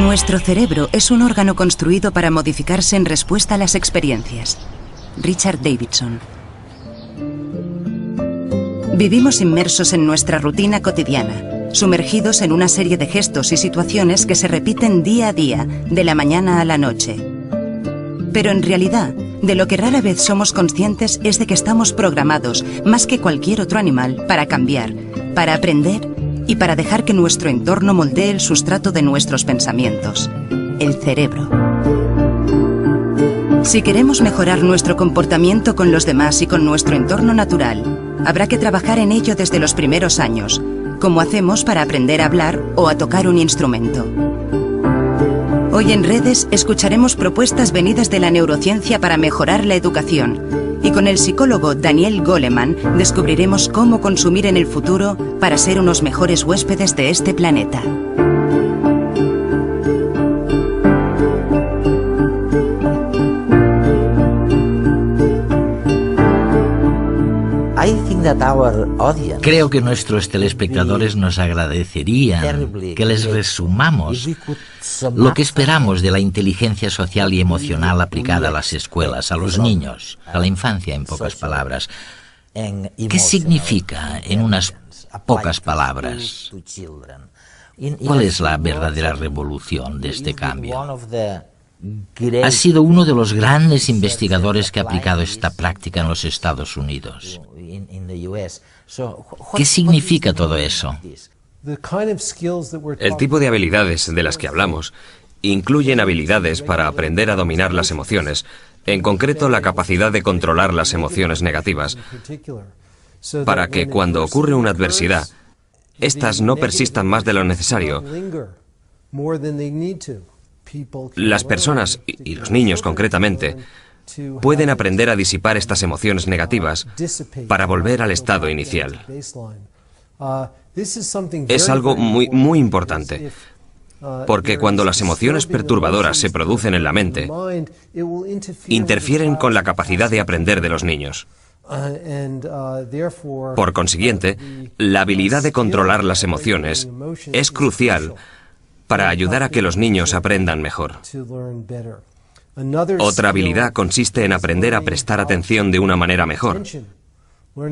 Nuestro cerebro es un órgano construido para modificarse en respuesta a las experiencias. Richard Davidson. Vivimos inmersos en nuestra rutina cotidiana, sumergidos en una serie de gestos y situaciones que se repiten día a día, de la mañana a la noche. Pero en realidad, de lo que rara vez somos conscientes es de que estamos programados, más que cualquier otro animal, para cambiar, para aprender y para dejar que nuestro entorno moldee el sustrato de nuestros pensamientos, el cerebro. Si queremos mejorar nuestro comportamiento con los demás y con nuestro entorno natural, habrá que trabajar en ello desde los primeros años, como hacemos para aprender a hablar o a tocar un instrumento. Hoy en Redes escucharemos propuestas venidas de la neurociencia para mejorar la educación, y con el psicólogo Daniel Goleman descubriremos cómo consumir en el futuro para ser unos mejores huéspedes de este planeta. Creo que nuestros telespectadores nos agradecerían que les resumamos lo que esperamos de la inteligencia social y emocional aplicada a las escuelas, a los niños, a la infancia, en pocas palabras. ¿Qué significa en unas pocas palabras? ¿Cuál es la verdadera revolución de este cambio? Ha sido uno de los grandes investigadores que ha aplicado esta práctica en los Estados Unidos. ¿Qué significa todo eso? El tipo de habilidades de las que hablamos incluyen habilidades para aprender a dominar las emociones, en concreto la capacidad de controlar las emociones negativas, para que cuando ocurre una adversidad, éstas no persistan más de lo necesario. Las personas, y los niños concretamente, pueden aprender a disipar estas emociones negativas para volver al estado inicial. Es algo muy importante, porque cuando las emociones perturbadoras se producen en la mente, interfieren con la capacidad de aprender de los niños. Por consiguiente, la habilidad de controlar las emociones es crucial para ayudar a que los niños aprendan mejor. Otra habilidad consiste en aprender a prestar atención de una manera mejor.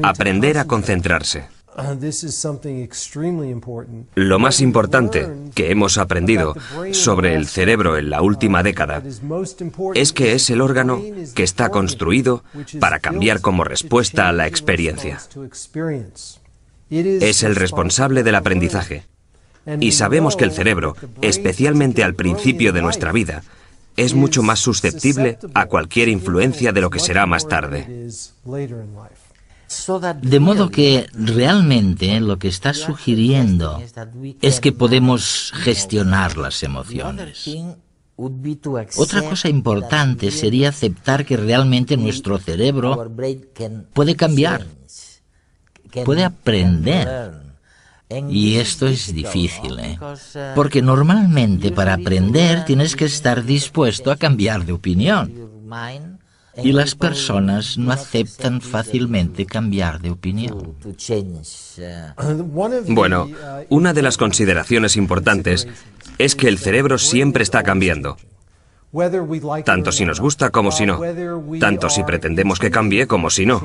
Aprender a concentrarse. Lo más importante que hemos aprendido sobre el cerebro en la última década es que es el órgano que está construido para cambiar como respuesta a la experiencia. Es el responsable del aprendizaje. Y sabemos que el cerebro, especialmente al principio de nuestra vida, es mucho más susceptible a cualquier influencia de lo que será más tarde. De modo que realmente lo que está sugiriendo es que podemos gestionar las emociones. Otra cosa importante sería aceptar que realmente nuestro cerebro puede cambiar, puede aprender. Y esto es difícil, porque normalmente para aprender tienes que estar dispuesto a cambiar de opinión. Y las personas no aceptan fácilmente cambiar de opinión. Bueno, una de las consideraciones importantes es que el cerebro siempre está cambiando. Tanto si nos gusta como si no. Tanto si pretendemos que cambie como si no.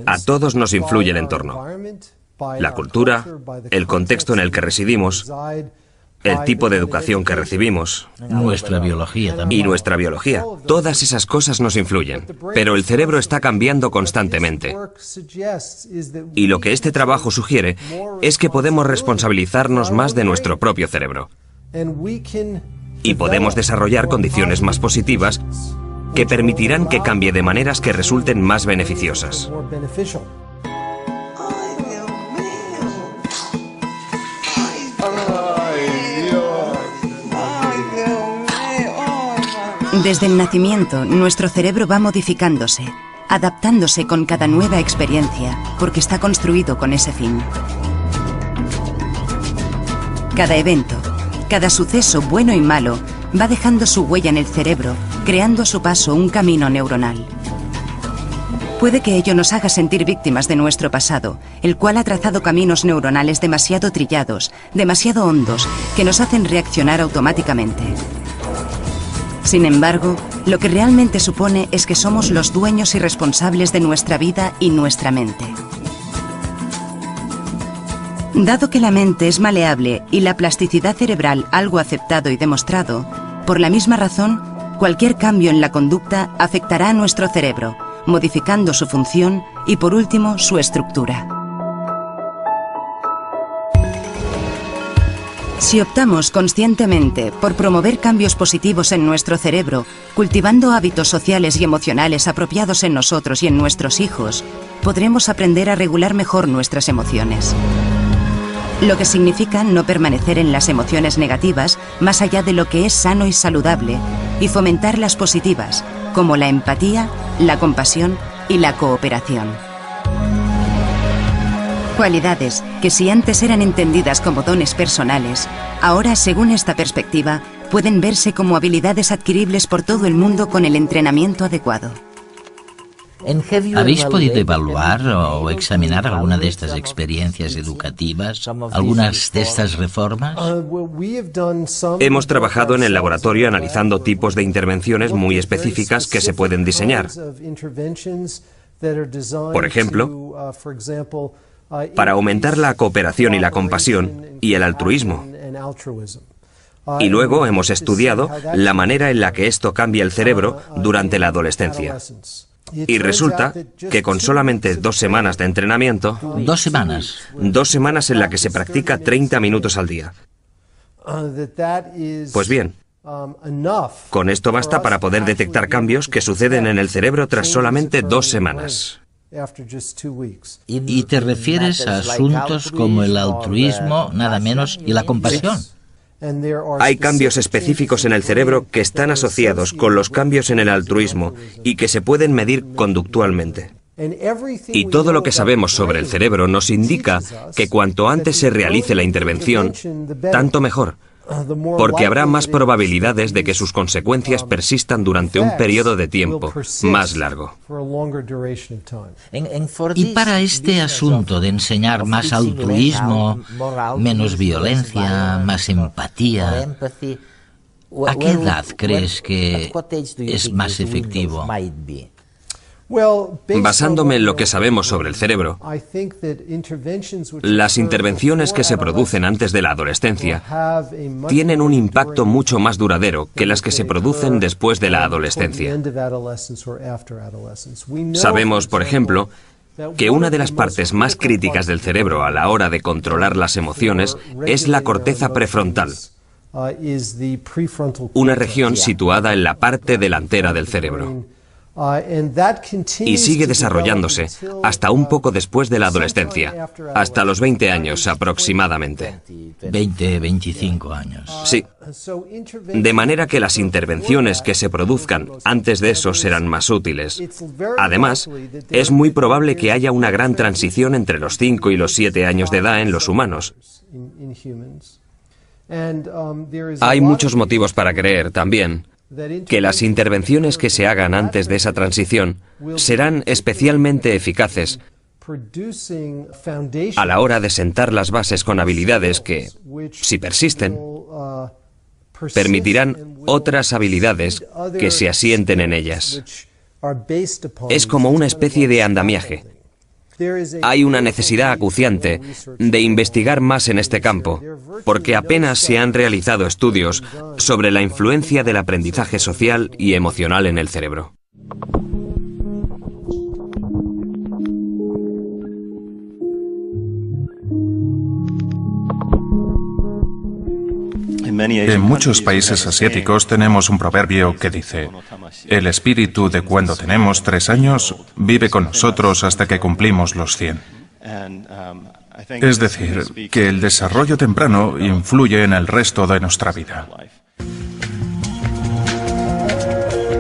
A todos nos influye el entorno, la cultura, el contexto en el que residimos, el tipo de educación que recibimos. Nuestra biología también. Y nuestra biología. Todas esas cosas nos influyen. Pero el cerebro está cambiando constantemente. Y lo que este trabajo sugiere es que podemos responsabilizarnos más de nuestro propio cerebro. Y podemos desarrollar condiciones más positivas que permitirán que cambie de maneras que resulten más beneficiosas. Desde el nacimiento, nuestro cerebro va modificándose, adaptándose con cada nueva experiencia, porque está construido con ese fin. Cada evento, cada suceso bueno y malo, va dejando su huella en el cerebro, creando a su paso un camino neuronal. Puede que ello nos haga sentir víctimas de nuestro pasado, el cual ha trazado caminos neuronales demasiado trillados, demasiado hondos, que nos hacen reaccionar automáticamente. Sin embargo, lo que realmente supone es que somos los dueños y responsables de nuestra vida y nuestra mente. Dado que la mente es maleable y la plasticidad cerebral algo aceptado y demostrado, por la misma razón, cualquier cambio en la conducta afectará a nuestro cerebro, modificando su función y, por último, su estructura. Si optamos conscientemente por promover cambios positivos en nuestro cerebro, cultivando hábitos sociales y emocionales apropiados en nosotros y en nuestros hijos, podremos aprender a regular mejor nuestras emociones. Lo que significa no permanecer en las emociones negativas más allá de lo que es sano y saludable, y fomentar las positivas, como la empatía, la compasión y la cooperación. Cualidades que, si antes eran entendidas como dones personales, ahora, según esta perspectiva, pueden verse como habilidades adquiribles por todo el mundo con el entrenamiento adecuado. ¿Habéis podido evaluar o examinar alguna de estas experiencias educativas, algunas de estas reformas? Hemos trabajado en el laboratorio analizando tipos de intervenciones muy específicas que se pueden diseñar. Por ejemplo, para aumentar la cooperación y la compasión y el altruismo. Y luego hemos estudiado la manera en la que esto cambia el cerebro durante la adolescencia. Y resulta que con solamente 2 semanas de entrenamiento... 2 semanas. 2 semanas en la que se practica 30 minutos al día. Pues bien, con esto basta para poder detectar cambios que suceden en el cerebro tras solamente 2 semanas. ¿Y te refieres a asuntos como el altruismo, nada menos, y la compasión? Hay cambios específicos en el cerebro que están asociados con los cambios en el altruismo y que se pueden medir conductualmente. Y todo lo que sabemos sobre el cerebro nos indica que cuanto antes se realice la intervención, tanto mejor, porque habrá más probabilidades de que sus consecuencias persistan durante un periodo de tiempo más largo. Y para este asunto de enseñar más altruismo, menos violencia, más empatía, ¿a qué edad crees que es más efectivo? Basándome en lo que sabemos sobre el cerebro, las intervenciones que se producen antes de la adolescencia tienen un impacto mucho más duradero que las que se producen después de la adolescencia. Sabemos, por ejemplo, que una de las partes más críticas del cerebro a la hora de controlar las emociones es la corteza prefrontal, una región situada en la parte delantera del cerebro. Y sigue desarrollándose hasta un poco después de la adolescencia, hasta los 20 años aproximadamente. 20, 25 años. Sí. De manera que las intervenciones que se produzcan antes de eso serán más útiles. Además, es muy probable que haya una gran transición entre los 5 y los 7 años de edad en los humanos. Hay muchos motivos para creer también que las intervenciones que se hagan antes de esa transición serán especialmente eficaces a la hora de sentar las bases con habilidades que, si persisten, permitirán otras habilidades que se asienten en ellas. Es como una especie de andamiaje. Hay una necesidad acuciante de investigar más en este campo, porque apenas se han realizado estudios sobre la influencia del aprendizaje social y emocional en el cerebro. En muchos países asiáticos tenemos un proverbio que dice: el espíritu de cuando tenemos 3 años vive con nosotros hasta que cumplimos los 100. Es decir, que el desarrollo temprano influye en el resto de nuestra vida.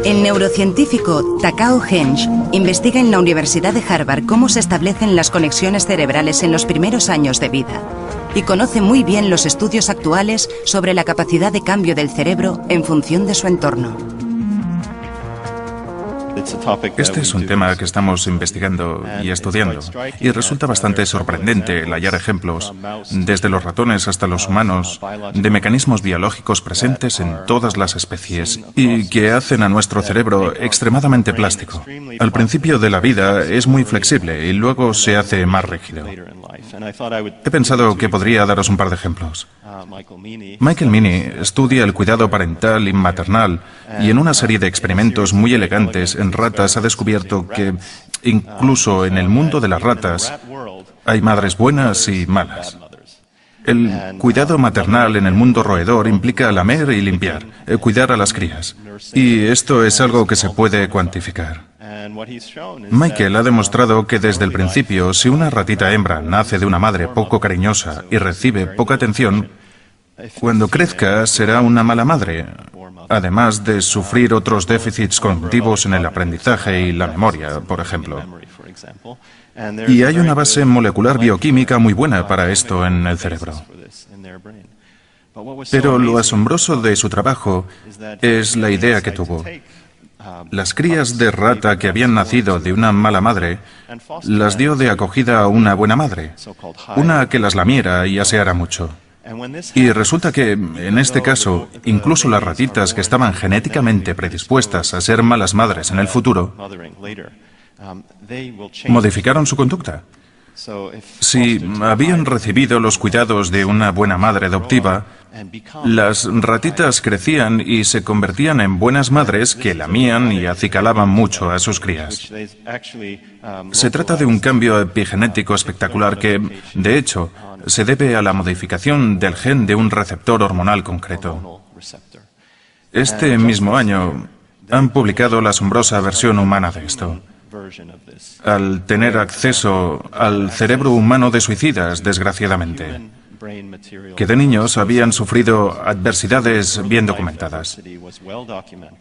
El neurocientífico Takao Henge investiga en la Universidad de Harvard cómo se establecen las conexiones cerebrales en los primeros años de vida y conoce muy bien los estudios actuales sobre la capacidad de cambio del cerebro en función de su entorno. Este es un tema que estamos investigando y estudiando, y resulta bastante sorprendente el hallar ejemplos, desde los ratones hasta los humanos, de mecanismos biológicos presentes en todas las especies y que hacen a nuestro cerebro extremadamente plástico. Al principio de la vida es muy flexible y luego se hace más rígido. He pensado que podría daros un par de ejemplos. Michael Meaney estudia el cuidado parental y maternal y en una serie de experimentos muy elegantes en ratas ha descubierto que incluso en el mundo de las ratas hay madres buenas y malas. El cuidado maternal en el mundo roedor implica lamer y limpiar, cuidar a las crías. Y esto es algo que se puede cuantificar. Michael ha demostrado que desde el principio, si una ratita hembra nace de una madre poco cariñosa y recibe poca atención, cuando crezca será una mala madre, además de sufrir otros déficits cognitivos en el aprendizaje y la memoria, por ejemplo. Y hay una base molecular bioquímica muy buena para esto en el cerebro. Pero lo asombroso de su trabajo es la idea que tuvo. Las crías de rata que habían nacido de una mala madre las dio de acogida a una buena madre, una que las lamiera y aseara mucho. Y resulta que, en este caso, incluso las ratitas que estaban genéticamente predispuestas a ser malas madres en el futuro, modificaron su conducta. Si habían recibido los cuidados de una buena madre adoptiva, las ratitas crecían y se convertían en buenas madres que lamían y acicalaban mucho a sus crías. Se trata de un cambio epigenético espectacular que, de hecho, se debe a la modificación del gen de un receptor hormonal concreto. Este mismo año han publicado la asombrosa versión humana de esto. Al tener acceso al cerebro humano de suicidas, desgraciadamente, que de niños habían sufrido adversidades bien documentadas.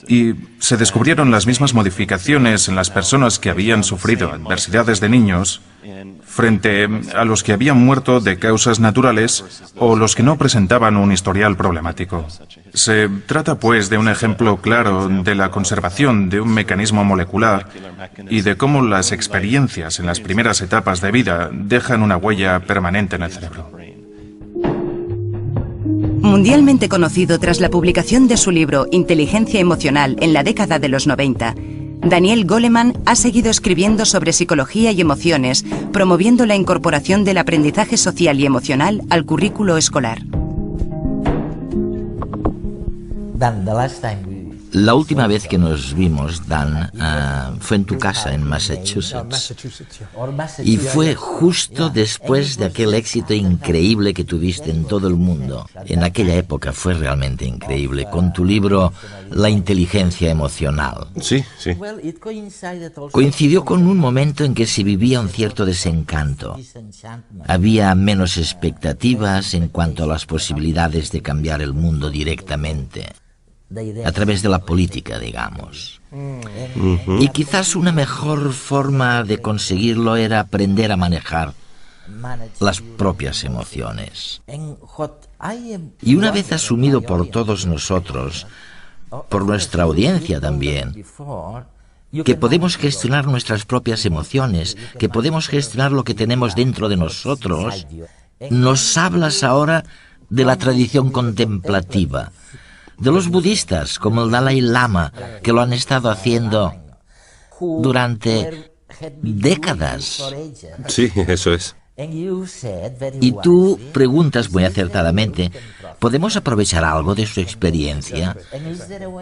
Y se descubrieron las mismas modificaciones en las personas que habían sufrido adversidades de niños frente a los que habían muerto de causas naturales o los que no presentaban un historial problemático. Se trata, pues, de un ejemplo claro de la conservación de un mecanismo molecular y de cómo las experiencias en las primeras etapas de vida dejan una huella permanente en el cerebro. Mundialmente conocido tras la publicación de su libro Inteligencia Emocional en la década de los 90, Daniel Goleman ha seguido escribiendo sobre psicología y emociones, promoviendo la incorporación del aprendizaje social y emocional al currículo escolar. La última vez que nos vimos, Dan, fue en tu casa en Massachusetts. Y fue justo después de aquel éxito increíble que tuviste en todo el mundo. En aquella época fue realmente increíble, con tu libro La inteligencia emocional. Sí, sí. Coincidió con un momento en que se vivía un cierto desencanto. Había menos expectativas en cuanto a las posibilidades de cambiar el mundo directamente, a través de la política, digamos. Y quizás una mejor forma de conseguirlo era aprender a manejar las propias emociones. Y una vez asumido por todos nosotros, por nuestra audiencia también, que podemos gestionar nuestras propias emociones, que podemos gestionar lo que tenemos dentro de nosotros, nos hablas ahora de la tradición contemplativa, de los budistas, como el Dalai Lama, que lo han estado haciendo durante décadas. Sí, eso es. Y tú preguntas muy acertadamente, ¿podemos aprovechar algo de su experiencia?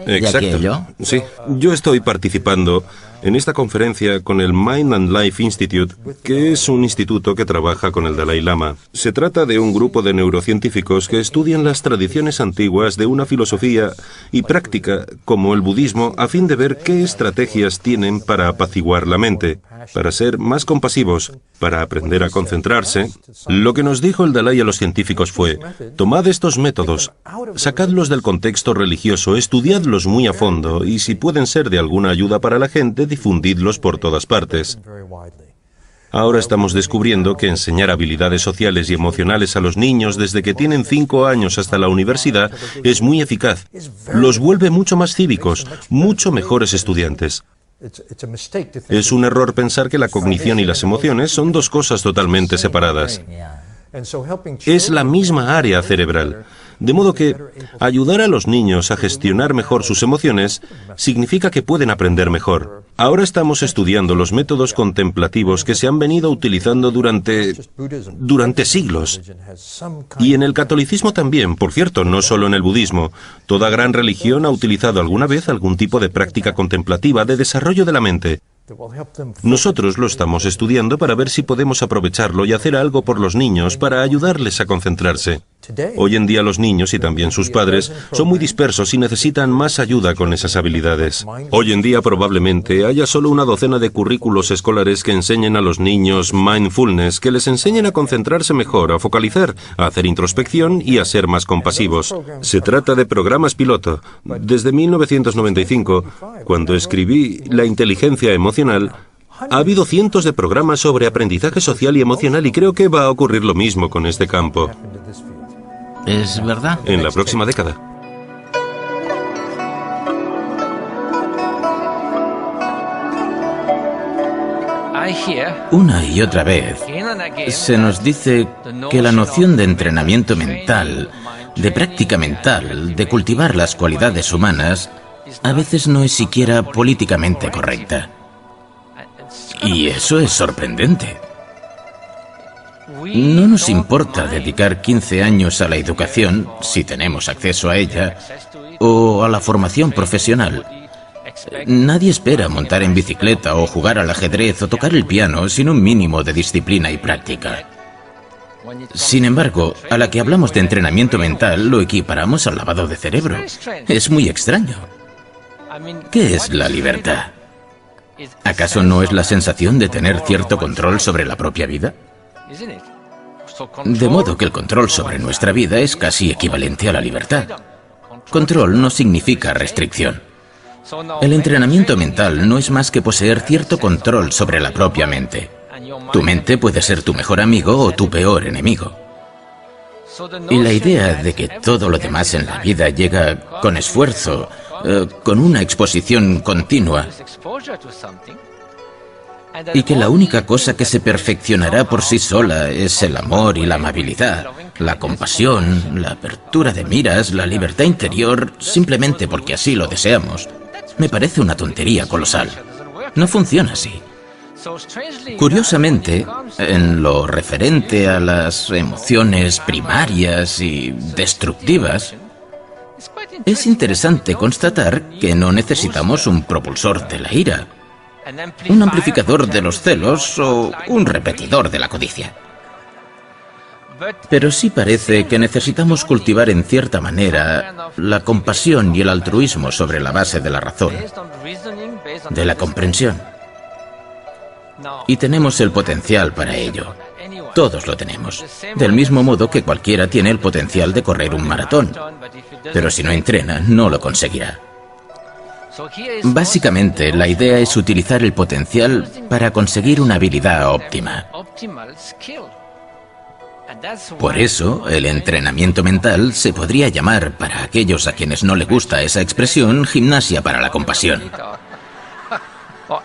¿De Exacto. aquello? Sí, yo estoy participando en esta conferencia con el Mind and Life Institute, que es un instituto que trabaja con el Dalai Lama. Se trata de un grupo de neurocientíficos que estudian las tradiciones antiguas de una filosofía y práctica como el budismo a fin de ver qué estrategias tienen para apaciguar la mente, para ser más compasivos, para aprender a concentrarse. Lo que nos dijo el Dalai a los científicos fue: tomad estos métodos, sacadlos del contexto religioso, estudiadlos muy a fondo y si pueden ser de alguna ayuda para la gente, difundidlos por todas partes. Ahora estamos descubriendo que enseñar habilidades sociales y emocionales a los niños desde que tienen 5 años hasta la universidad es muy eficaz. Los vuelve mucho más cívicos, mucho mejores estudiantes. Es un error pensar que la cognición y las emociones son dos cosas totalmente separadas. Es la misma área cerebral. De modo que ayudar a los niños a gestionar mejor sus emociones significa que pueden aprender mejor. Ahora estamos estudiando los métodos contemplativos que se han venido utilizando durante siglos. Y en el catolicismo también, por cierto, no solo en el budismo. Toda gran religión ha utilizado alguna vez algún tipo de práctica contemplativa de desarrollo de la mente. Nosotros lo estamos estudiando para ver si podemos aprovecharlo y hacer algo por los niños para ayudarles a concentrarse. Hoy en día los niños y también sus padres son muy dispersos y necesitan más ayuda con esas habilidades. Hoy en día probablemente haya solo una docena de currículos escolares que enseñen a los niños mindfulness, que les enseñen a concentrarse mejor, a focalizar, a hacer introspección y a ser más compasivos. Se trata de programas piloto. Desde 1995, cuando escribí La inteligencia emocional, ha habido cientos de programas sobre aprendizaje social y emocional y creo que va a ocurrir lo mismo con este campo. ¿Es verdad? En la próxima década. Una y otra vez se nos dice que la noción de entrenamiento mental, de práctica mental, de cultivar las cualidades humanas, a veces no es siquiera políticamente correcta. Y eso es sorprendente. No nos importa dedicar 15 años a la educación, si tenemos acceso a ella, o a la formación profesional. Nadie espera montar en bicicleta o jugar al ajedrez o tocar el piano sin un mínimo de disciplina y práctica. Sin embargo, a la que hablamos de entrenamiento mental lo equiparamos al lavado de cerebro. Es muy extraño. ¿Qué es la libertad? ¿Acaso no es la sensación de tener cierto control sobre la propia vida? De modo que el control sobre nuestra vida es casi equivalente a la libertad. Control no significa restricción. El entrenamiento mental no es más que poseer cierto control sobre la propia mente. Tu mente puede ser tu mejor amigo o tu peor enemigo. Y la idea de que todo lo demás en la vida llega con esfuerzo, con una exposición continua, y que la única cosa que se perfeccionará por sí sola es el amor y la amabilidad, la compasión, la apertura de miras, la libertad interior, simplemente porque así lo deseamos, me parece una tontería colosal. No funciona así. Curiosamente, en lo referente a las emociones primarias y destructivas, es interesante constatar que no necesitamos un propulsor de la ira, un amplificador de los celos o un repetidor de la codicia. Pero sí parece que necesitamos cultivar en cierta manera la compasión y el altruismo sobre la base de la razón, de la comprensión. Y tenemos el potencial para ello. Todos lo tenemos. Del mismo modo que cualquiera tiene el potencial de correr un maratón. Pero si no entrena, no lo conseguirá. Básicamente, la idea es utilizar el potencial para conseguir una habilidad óptima. Por eso, el entrenamiento mental se podría llamar, para aquellos a quienes no le gusta esa expresión, gimnasia para la compasión.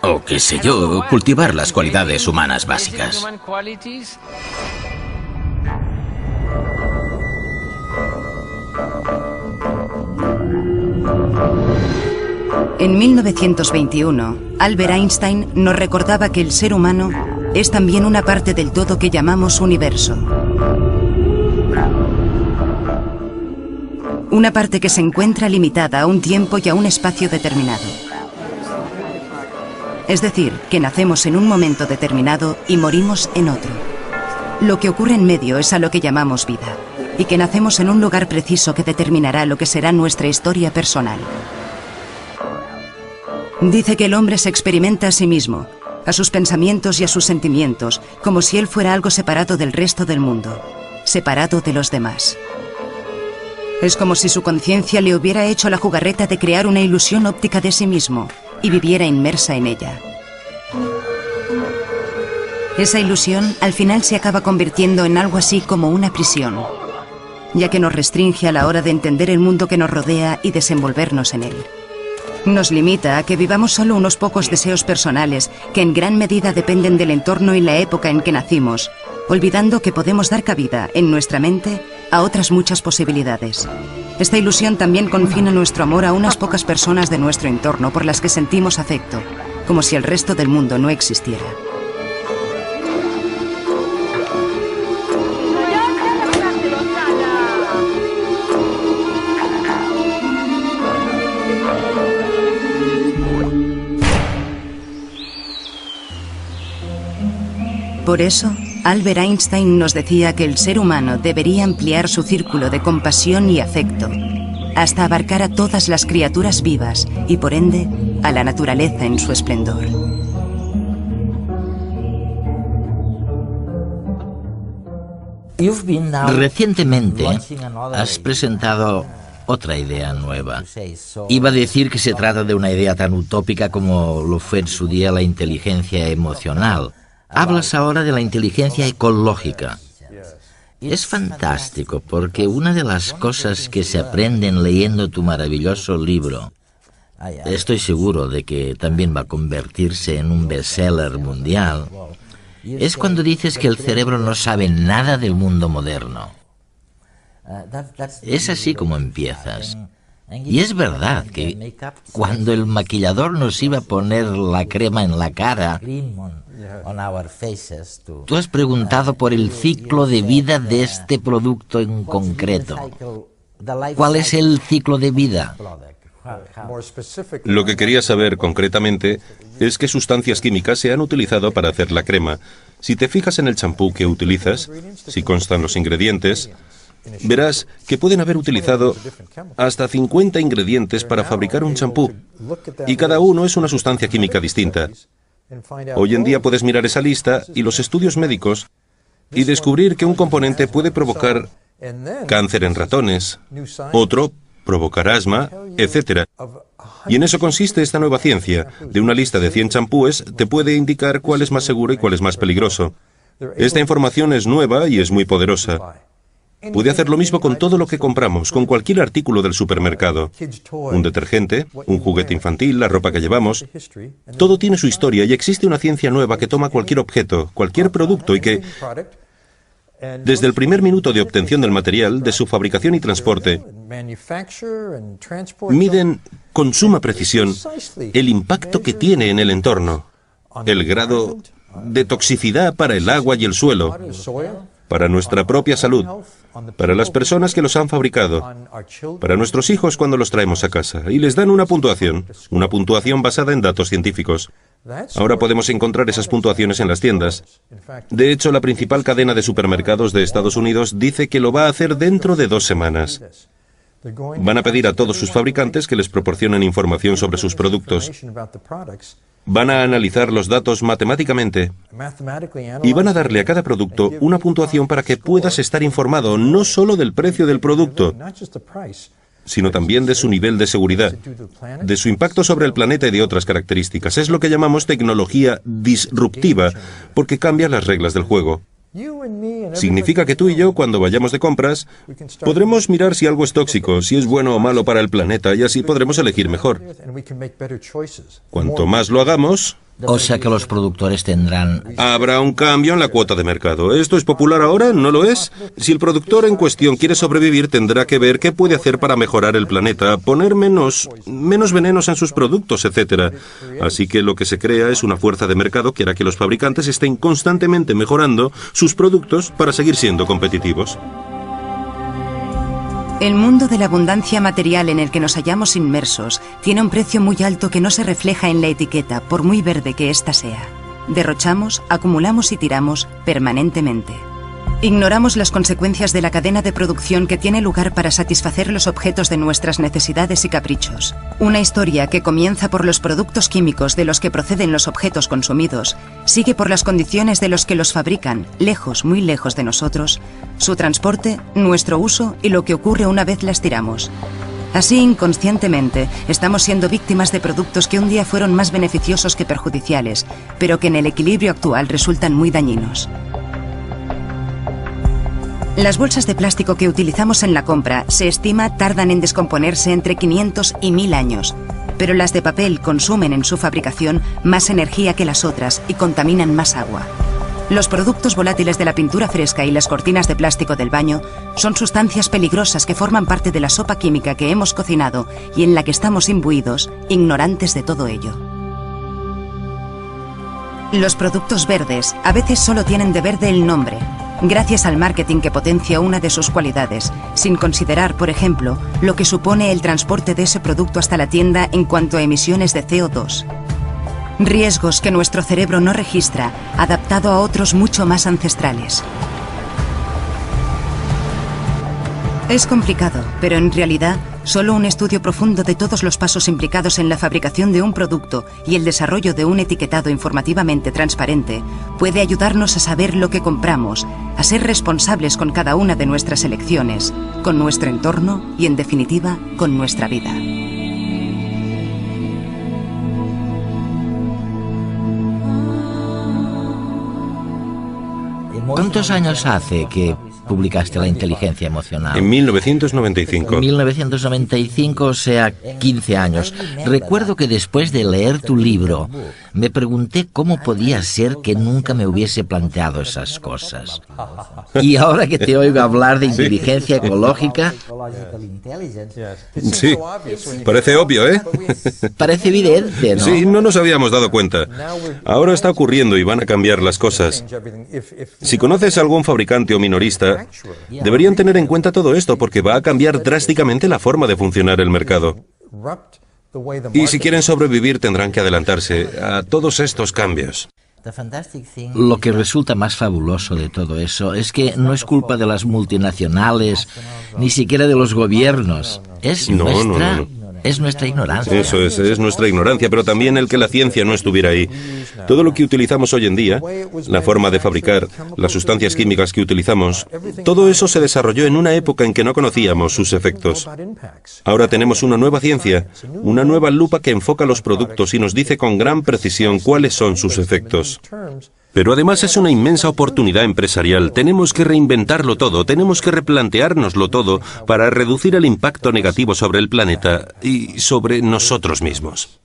O qué sé yo, cultivar las cualidades humanas básicas. En 1921, Albert Einstein nos recordaba que el ser humano es también una parte del todo que llamamos universo. Una parte que se encuentra limitada a un tiempo y a un espacio determinado. Es decir, que nacemos en un momento determinado y morimos en otro. Lo que ocurre en medio es a lo que llamamos vida, y que nacemos en un lugar preciso que determinará lo que será nuestra historia personal. Dice que el hombre se experimenta a sí mismo, a sus pensamientos y a sus sentimientos, como si él fuera algo separado del resto del mundo, separado de los demás. Es como si su conciencia le hubiera hecho la jugarreta de crear una ilusión óptica de sí mismo y viviera inmersa en ella. Esa ilusión al final se acaba convirtiendo en algo así como una prisión, ya que nos restringe a la hora de entender el mundo que nos rodea y desenvolvernos en él. Nos limita a que vivamos solo unos pocos deseos personales que en gran medida dependen del entorno y la época en que nacimos, olvidando que podemos dar cabida en nuestra mente a otras muchas posibilidades. Esta ilusión también confina nuestro amor a unas pocas personas de nuestro entorno por las que sentimos afecto, como si el resto del mundo no existiera. Por eso, Albert Einstein nos decía que el ser humano debería ampliar su círculo de compasión y afecto, hasta abarcar a todas las criaturas vivas y, por ende, a la naturaleza en su esplendor. Recientemente has presentado otra idea nueva. Iba a decir que se trata de una idea tan utópica como lo fue en su día la inteligencia emocional. Hablas ahora de la inteligencia ecológica. Es fantástico porque una de las cosas que se aprenden leyendo tu maravilloso libro, estoy seguro de que también va a convertirse en un bestseller mundial, es cuando dices que el cerebro no sabe nada del mundo moderno. Es así como empiezas. Y es verdad que cuando el maquillador nos iba a poner la crema en la cara, tú has preguntado por el ciclo de vida de este producto en concreto. ¿Cuál es el ciclo de vida? Lo que quería saber concretamente es qué sustancias químicas se han utilizado para hacer la crema. Si te fijas en el champú que utilizas, si constan los ingredientes, verás que pueden haber utilizado hasta 50 ingredientes para fabricar un champú, y cada uno es una sustancia química distinta. Hoy en día puedes mirar esa lista y los estudios médicos y descubrir que un componente puede provocar cáncer en ratones, otro provocar asma, etc. Y en eso consiste esta nueva ciencia. De una lista de 100 champúes te puede indicar cuál es más seguro y cuál es más peligroso. Esta información es nueva y es muy poderosa. Puede hacer lo mismo con todo lo que compramos, con cualquier artículo del supermercado. Un detergente, un juguete infantil, la ropa que llevamos. Todo tiene su historia y existe una ciencia nueva que toma cualquier objeto, cualquier producto y que, desde el primer minuto de obtención del material, de su fabricación y transporte, miden con suma precisión el impacto que tiene en el entorno, el grado de toxicidad para el agua y el suelo, para nuestra propia salud, para las personas que los han fabricado, para nuestros hijos cuando los traemos a casa, y les dan una puntuación basada en datos científicos. Ahora podemos encontrar esas puntuaciones en las tiendas. De hecho, la principal cadena de supermercados de Estados Unidos dice que lo va a hacer dentro de 2 semanas. Van a pedir a todos sus fabricantes que les proporcionen información sobre sus productos. Van a analizar los datos matemáticamente y van a darle a cada producto una puntuación para que puedas estar informado no solo del precio del producto, sino también de su nivel de seguridad, de su impacto sobre el planeta y de otras características. Es lo que llamamos tecnología disruptiva, porque cambia las reglas del juego. Significa que tú y yo, cuando vayamos de compras, podremos mirar si algo es tóxico, si es bueno o malo para el planeta, y así podremos elegir mejor. Cuanto más lo hagamos... O sea que los productores tendrán... Habrá un cambio en la cuota de mercado. ¿Esto es popular ahora? ¿No lo es? Si el productor en cuestión quiere sobrevivir, tendrá que ver qué puede hacer para mejorar el planeta, poner menos venenos en sus productos, etc. Así que lo que se crea es una fuerza de mercado que hará que los fabricantes estén constantemente mejorando sus productos para seguir siendo competitivos. El mundo de la abundancia material en el que nos hallamos inmersos tiene un precio muy alto que no se refleja en la etiqueta, por muy verde que ésta sea. Derrochamos, acumulamos y tiramos permanentemente. Ignoramos las consecuencias de la cadena de producción que tiene lugar para satisfacer los objetos de nuestras necesidades y caprichos. Una historia que comienza por los productos químicos de los que proceden los objetos consumidos, sigue por las condiciones de los que los fabrican, lejos, muy lejos de nosotros, su transporte, nuestro uso y lo que ocurre una vez las tiramos. Así, inconscientemente, estamos siendo víctimas de productos que un día fueron más beneficiosos que perjudiciales, pero que en el equilibrio actual resultan muy dañinos. Las bolsas de plástico que utilizamos en la compra, se estima, tardan en descomponerse entre 500 y 1000 años, pero las de papel consumen en su fabricación más energía que las otras y contaminan más agua. Los productos volátiles de la pintura fresca y las cortinas de plástico del baño son sustancias peligrosas que forman parte de la sopa química que hemos cocinado y en la que estamos imbuidos, ignorantes de todo ello. Los productos verdes a veces solo tienen de verde el nombre, gracias al marketing que potencia una de sus cualidades, sin considerar, por ejemplo, lo que supone el transporte de ese producto hasta la tienda en cuanto a emisiones de CO2. Riesgos que nuestro cerebro no registra, adaptado a otros mucho más ancestrales. Es complicado, pero en realidad, solo un estudio profundo de todos los pasos implicados en la fabricación de un producto y el desarrollo de un etiquetado informativamente transparente puede ayudarnos a saber lo que compramos, a ser responsables con cada una de nuestras elecciones, con nuestro entorno y, en definitiva, con nuestra vida. ¿Cuántos años hace que publicaste La inteligencia emocional? En 1995. En 1995, o sea, 15 años. Recuerdo que después de leer tu libro, me pregunté cómo podía ser que nunca me hubiese planteado esas cosas. Y ahora que te oigo hablar de inteligencia ecológica... Sí, parece obvio, ¿eh? Parece evidente, ¿no? Sí, no nos habíamos dado cuenta. Ahora está ocurriendo y van a cambiar las cosas. Si conoces a algún fabricante o minorista, deberían tener en cuenta todo esto porque va a cambiar drásticamente la forma de funcionar el mercado. Y si quieren sobrevivir tendrán que adelantarse a todos estos cambios. Lo que resulta más fabuloso de todo eso es que no es culpa de las multinacionales, ni siquiera de los gobiernos. Es nuestra ignorancia. Eso es nuestra ignorancia, pero también el que la ciencia no estuviera ahí. Todo lo que utilizamos hoy en día, la forma de fabricar, las sustancias químicas que utilizamos, todo eso se desarrolló en una época en que no conocíamos sus efectos. Ahora tenemos una nueva ciencia, una nueva lupa que enfoca los productos y nos dice con gran precisión cuáles son sus efectos. Pero además es una inmensa oportunidad empresarial. Tenemos que reinventarlo todo, tenemos que replanteárnoslo todo para reducir el impacto negativo sobre el planeta y sobre nosotros mismos.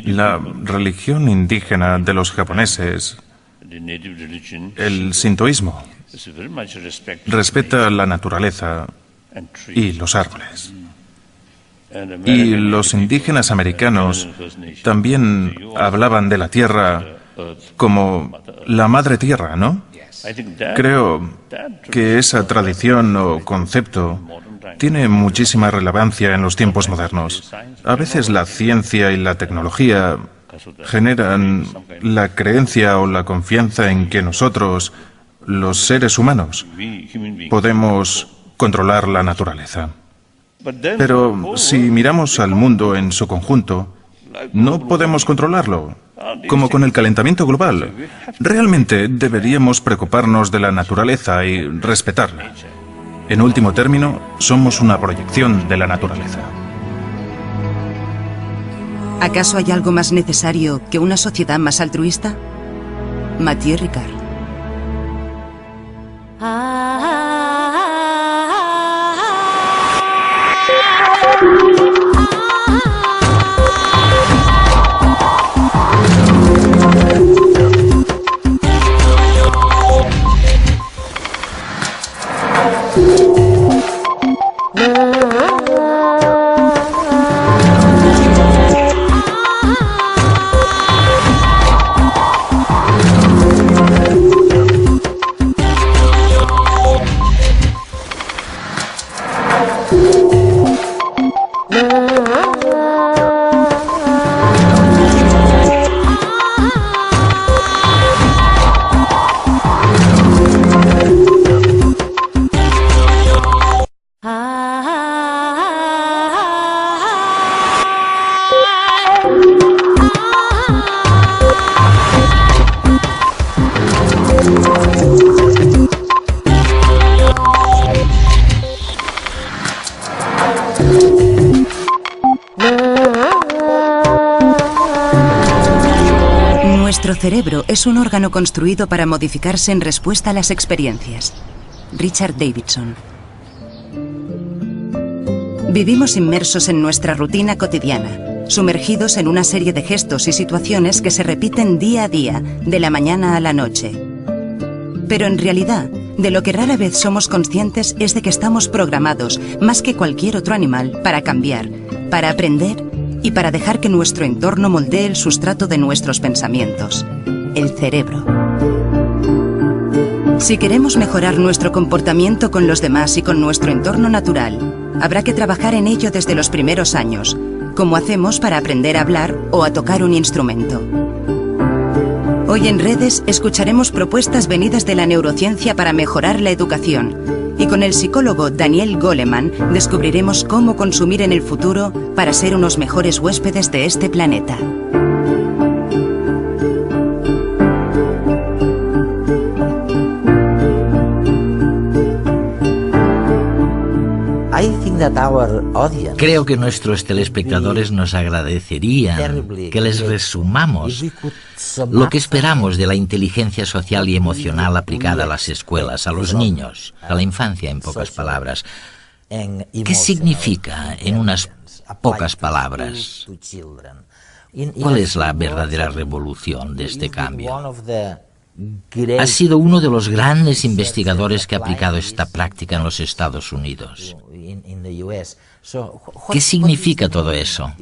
La religión indígena de los japoneses, el sintoísmo, respeta la naturaleza y los árboles. Y los indígenas americanos también hablaban de la tierra como la madre tierra, ¿no? Creo que esa tradición o concepto tiene muchísima relevancia en los tiempos modernos. A veces la ciencia y la tecnología generan la creencia o la confianza en que nosotros, los seres humanos, podemos controlar la naturaleza. Pero si miramos al mundo en su conjunto, no podemos controlarlo. Como con el calentamiento global, realmente deberíamos preocuparnos de la naturaleza y respetarla. En último término, somos una proyección de la naturaleza. ¿Acaso hay algo más necesario que una sociedad más altruista? Mathieu Ricard. Nuestro cerebro es un órgano construido para modificarse en respuesta a las experiencias. Richard Davidson. Vivimos inmersos en nuestra rutina cotidiana, sumergidos en una serie de gestos y situaciones que se repiten día a día, de la mañana a la noche. Pero en realidad, de lo que rara vez somos conscientes es de que estamos programados, más que cualquier otro animal, para cambiar, para aprender y para dejar que nuestro entorno moldee el sustrato de nuestros pensamientos, el cerebro. Si queremos mejorar nuestro comportamiento con los demás y con nuestro entorno natural, habrá que trabajar en ello desde los primeros años, como hacemos para aprender a hablar o a tocar un instrumento. Hoy en Redes escucharemos propuestas venidas de la neurociencia para mejorar la educación, y con el psicólogo Daniel Goleman descubriremos cómo consumir en el futuro para ser unos mejores huéspedes de este planeta. Creo que nuestros telespectadores nos agradecerían que les resumamos lo que esperamos de la inteligencia social y emocional aplicada a las escuelas, a los niños, a la infancia, en pocas palabras. ¿Qué significa, en unas pocas palabras? ¿Cuál es la verdadera revolución de este cambio? Ha sido uno de los grandes investigadores que ha aplicado esta práctica en los Estados Unidos. ¿Qué significa todo eso?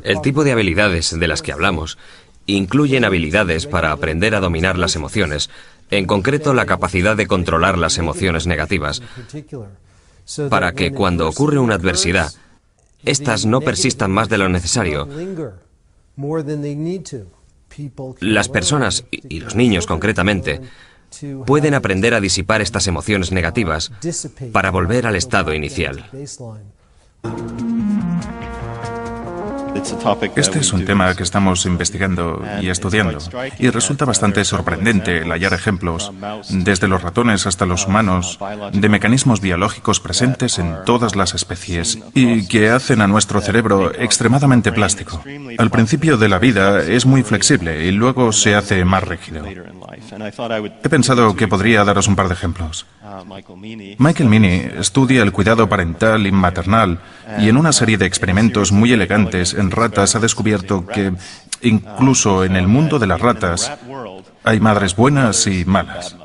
El tipo de habilidades de las que hablamos incluyen habilidades para aprender a dominar las emociones, en concreto la capacidad de controlar las emociones negativas, para que cuando ocurre una adversidad, éstas no persistan más de lo necesario. Las personas, y los niños concretamente, pueden aprender a disipar estas emociones negativas para volver al estado inicial. Este es un tema que estamos investigando y estudiando, y resulta bastante sorprendente el hallar ejemplos, desde los ratones hasta los humanos, de mecanismos biológicos presentes en todas las especies y que hacen a nuestro cerebro extremadamente plástico. Al principio de la vida es muy flexible y luego se hace más rígido. He pensado que podría daros un par de ejemplos. Michael Meaney estudia el cuidado parental y maternal y en una serie de experimentos muy elegantes en ratas ha descubierto que incluso en el mundo de las ratas hay madres buenas y malas.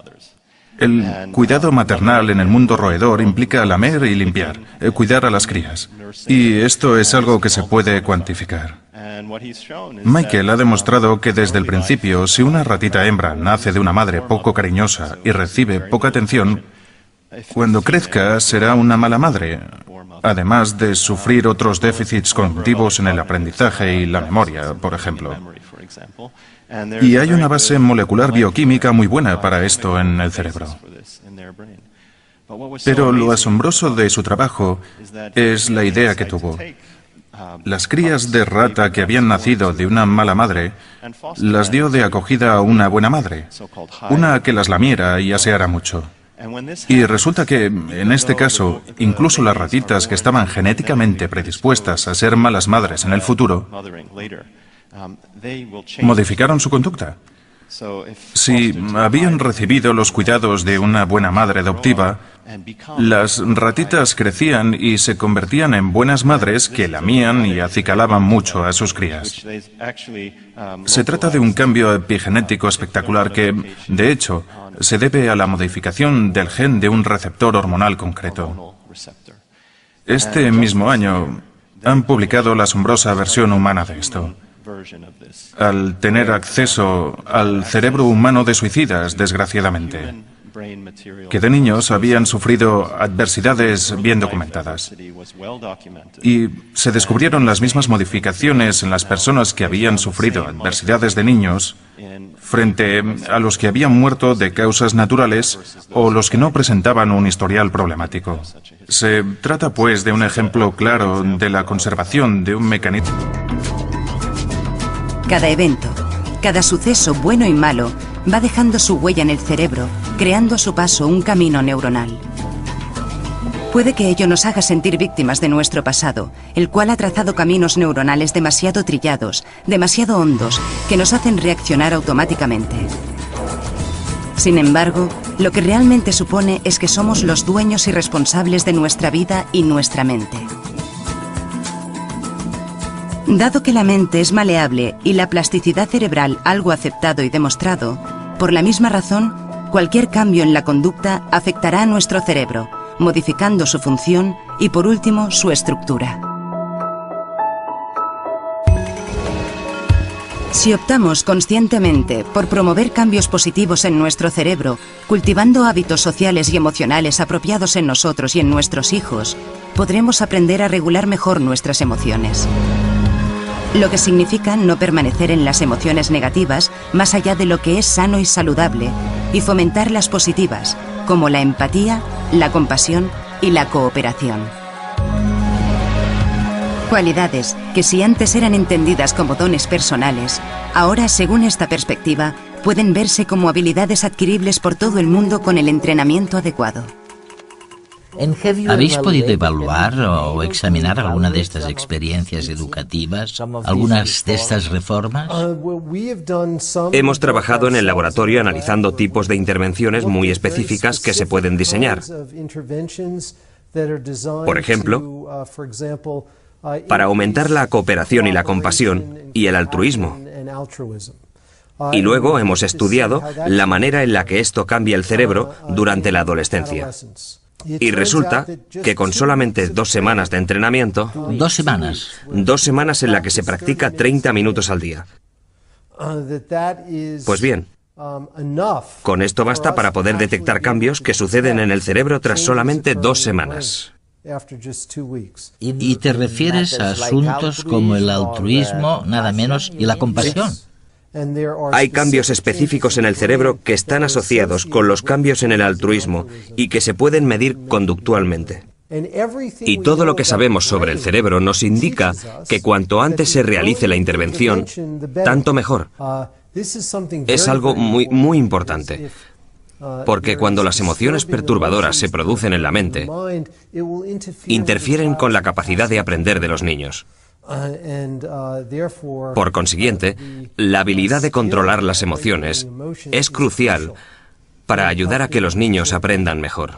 El cuidado maternal en el mundo roedor implica lamer y limpiar, cuidar a las crías. Y esto es algo que se puede cuantificar. Michael ha demostrado que desde el principio, si una ratita hembra nace de una madre poco cariñosa y recibe poca atención, cuando crezca será una mala madre, además de sufrir otros déficits cognitivos en el aprendizaje y la memoria, por ejemplo. Y hay una base molecular bioquímica muy buena para esto en el cerebro. Pero lo asombroso de su trabajo es la idea que tuvo. Las crías de rata que habían nacido de una mala madre, las dio de acogida a una buena madre, una que las lamiera y aseara mucho. Y resulta que, en este caso, incluso las ratitas que estaban genéticamente predispuestas a ser malas madres en el futuro, modificaron su conducta. Si habían recibido los cuidados de una buena madre adoptiva, las ratitas crecían y se convertían en buenas madres que lamían y acicalaban mucho a sus crías. Se trata de un cambio epigenético espectacular que, de hecho, se debe a la modificación del gen de un receptor hormonal concreto. Este mismo año han publicado la asombrosa versión humana de esto. Al tener acceso al cerebro humano de suicidas, desgraciadamente, que de niños habían sufrido adversidades bien documentadas. Y se descubrieron las mismas modificaciones en las personas que habían sufrido adversidades de niños frente a los que habían muerto de causas naturales o los que no presentaban un historial problemático. Se trata, pues, de un ejemplo claro de la conservación de un mecanismo. Cada evento, cada suceso bueno y malo, va dejando su huella en el cerebro, creando a su paso un camino neuronal. Puede que ello nos haga sentir víctimas de nuestro pasado, el cual ha trazado caminos neuronales demasiado trillados, demasiado hondos, que nos hacen reaccionar automáticamente. Sin embargo, lo que realmente supone es que somos los dueños y responsables de nuestra vida y nuestra mente. Dado que la mente es maleable y la plasticidad cerebral algo aceptado y demostrado, por la misma razón, cualquier cambio en la conducta afectará a nuestro cerebro, modificando su función y, por último, su estructura. Si optamos conscientemente por promover cambios positivos en nuestro cerebro, cultivando hábitos sociales y emocionales apropiados en nosotros y en nuestros hijos, podremos aprender a regular mejor nuestras emociones. Lo que significa no permanecer en las emociones negativas más allá de lo que es sano y saludable, y fomentar las positivas, como la empatía, la compasión y la cooperación. Cualidades que, si antes eran entendidas como dones personales, ahora, según esta perspectiva, pueden verse como habilidades adquiribles por todo el mundo con el entrenamiento adecuado. ¿Habéis podido evaluar o examinar alguna de estas experiencias educativas, algunas de estas reformas? Hemos trabajado en el laboratorio analizando tipos de intervenciones muy específicas que se pueden diseñar. Por ejemplo, para aumentar la cooperación y la compasión y el altruismo. Y luego hemos estudiado la manera en la que esto cambia el cerebro durante la adolescencia. Y resulta que con solamente 2 semanas de entrenamiento... 2 semanas. 2 semanas en la que se practica 30 minutos al día. Pues bien, con esto basta para poder detectar cambios que suceden en el cerebro tras solamente 2 semanas. ¿Y te refieres a asuntos como el altruismo, nada menos, y la compasión? Hay cambios específicos en el cerebro que están asociados con los cambios en el altruismo y que se pueden medir conductualmente. Y todo lo que sabemos sobre el cerebro nos indica que cuanto antes se realice la intervención, tanto mejor. Es algo muy importante, porque cuando las emociones perturbadoras se producen en la mente, interfieren con la capacidad de aprender de los niños. Por consiguiente, la habilidad de controlar las emociones es crucial para ayudar a que los niños aprendan mejor.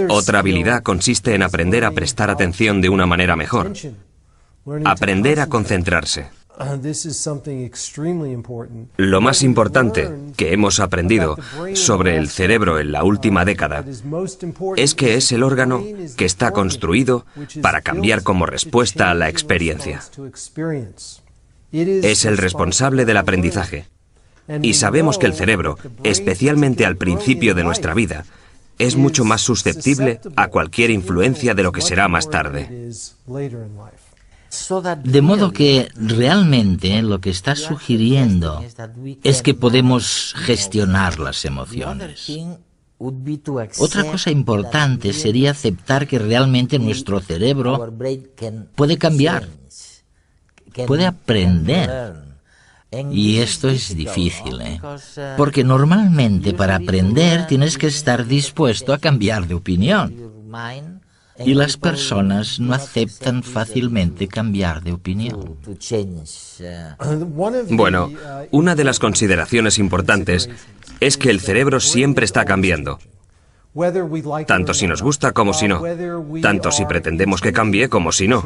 Otra habilidad consiste en aprender a prestar atención de una manera mejor. Aprender a concentrarse. Lo más importante que hemos aprendido sobre el cerebro en la última década es que es el órgano que está construido para cambiar como respuesta a la experiencia. Es el responsable del aprendizaje. Y sabemos que el cerebro, especialmente al principio de nuestra vida, es mucho más susceptible a cualquier influencia de lo que será más tarde. De modo que realmente lo que está sugiriendo es que podemos gestionar las emociones. Otra cosa importante sería aceptar que realmente nuestro cerebro puede cambiar, puede aprender. Y esto es difícil, porque normalmente para aprender tienes que estar dispuesto a cambiar de opinión. Y las personas no aceptan fácilmente cambiar de opinión. Bueno, una de las consideraciones importantes es que el cerebro siempre está cambiando. Tanto si nos gusta como si no. Tanto si pretendemos que cambie como si no.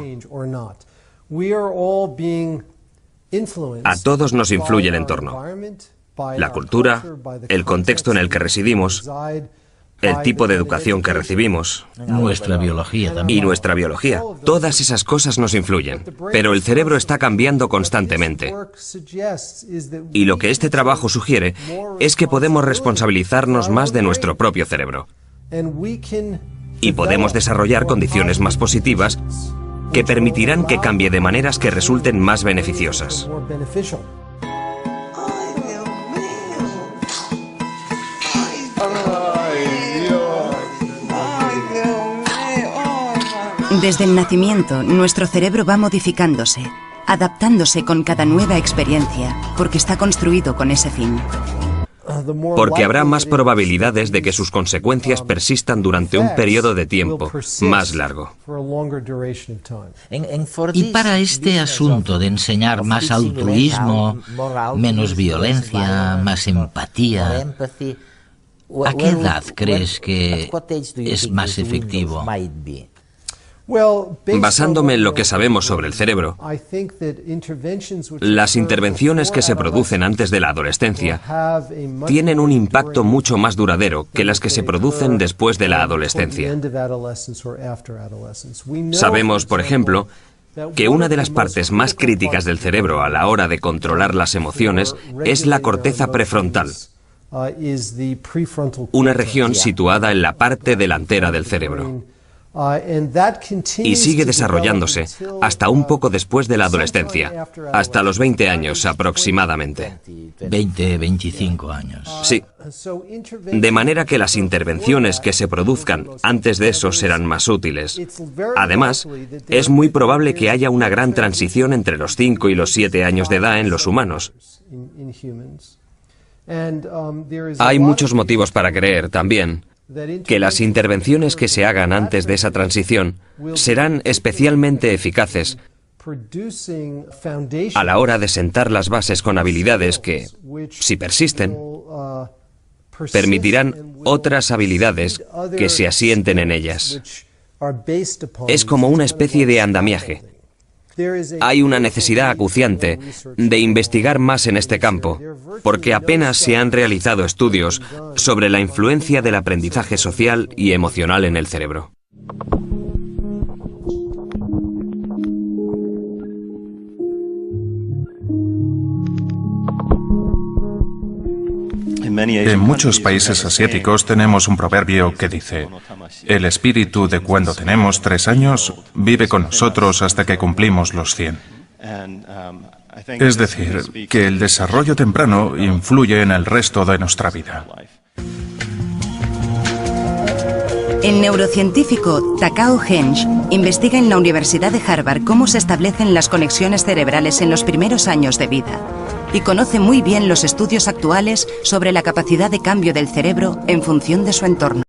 A todos nos influye el entorno. La cultura, el contexto en el que residimos, el tipo de educación que recibimos. Nuestra biología también. Y nuestra biología. Todas esas cosas nos influyen. Pero el cerebro está cambiando constantemente. Y lo que este trabajo sugiere es que podemos responsabilizarnos más de nuestro propio cerebro. Y podemos desarrollar condiciones más positivas que permitirán que cambie de maneras que resulten más beneficiosas. Desde el nacimiento, nuestro cerebro va modificándose, adaptándose con cada nueva experiencia, porque está construido con ese fin. porque habrá más probabilidades de que sus consecuencias persistan durante un periodo de tiempo más largo. Y para este asunto de enseñar más altruismo, menos violencia, más empatía, ¿a qué edad crees que es más efectivo? Basándome en lo que sabemos sobre el cerebro, las intervenciones que se producen antes de la adolescencia tienen un impacto mucho más duradero que las que se producen después de la adolescencia. Sabemos, por ejemplo, que una de las partes más críticas del cerebro a la hora de controlar las emociones es la corteza prefrontal, una región situada en la parte delantera del cerebro. Y sigue desarrollándose hasta un poco después de la adolescencia, hasta los 20 años aproximadamente. 20, 25 años. Sí. De manera que las intervenciones que se produzcan antes de eso serán más útiles. Además, es muy probable que haya una gran transición entre los 5 y los 7 años de edad en los humanos. Hay muchos motivos para creer también que las intervenciones que se hagan antes de esa transición serán especialmente eficaces a la hora de sentar las bases con habilidades que, si persisten, permitirán otras habilidades que se asienten en ellas. Es como una especie de andamiaje. Hay una necesidad acuciante de investigar más en este campo, porque apenas se han realizado estudios sobre la influencia del aprendizaje social y emocional en el cerebro. En muchos países asiáticos tenemos un proverbio que dice: el espíritu de cuando tenemos 3 años vive con nosotros hasta que cumplimos los 100. Es decir, que el desarrollo temprano influye en el resto de nuestra vida. El neurocientífico Takao Henge investiga en la Universidad de Harvard cómo se establecen las conexiones cerebrales en los primeros años de vida y conoce muy bien los estudios actuales sobre la capacidad de cambio del cerebro en función de su entorno.